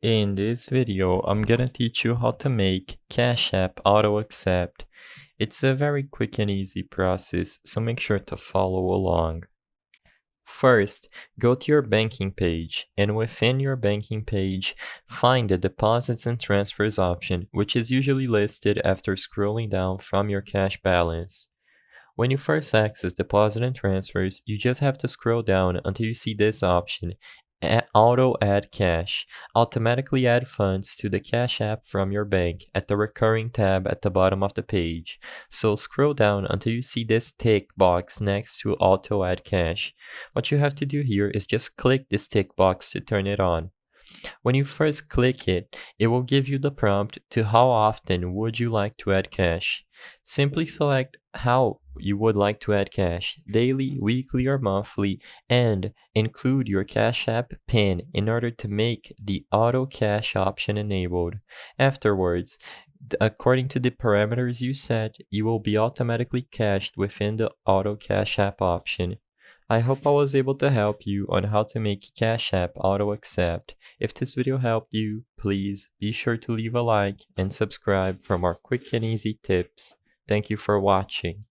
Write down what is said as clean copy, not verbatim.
In this video, I'm gonna teach you how to make Cash App Auto Accept. It's a very quick and easy process, so make sure to follow along. First, go to your banking page, and within your banking page, find the Deposits and Transfers option, which is usually listed after scrolling down from your cash balance. When you first access Deposit and Transfers, you just have to scroll down until you see this option, Auto Add Cash. Automatically add funds to the Cash App from your bank at the Recurring tab at the bottom of the page. So scroll down until you see this tick box next to Auto Add Cash. What you have to do here is just click this tick box to turn it on. When you first click it, it will give you the prompt to how often would you like to add cash. Simply select how you would like to add cash, daily, weekly, or monthly, and include your Cash App PIN in order to make the auto cash option enabled. Afterwards, according to the parameters you set, you will be automatically cashed within the auto Cash App option. I hope I was able to help you on how to make Cash App Auto Accept. If this video helped you, please be sure to leave a like and subscribe for more quick and easy tips. Thank you for watching.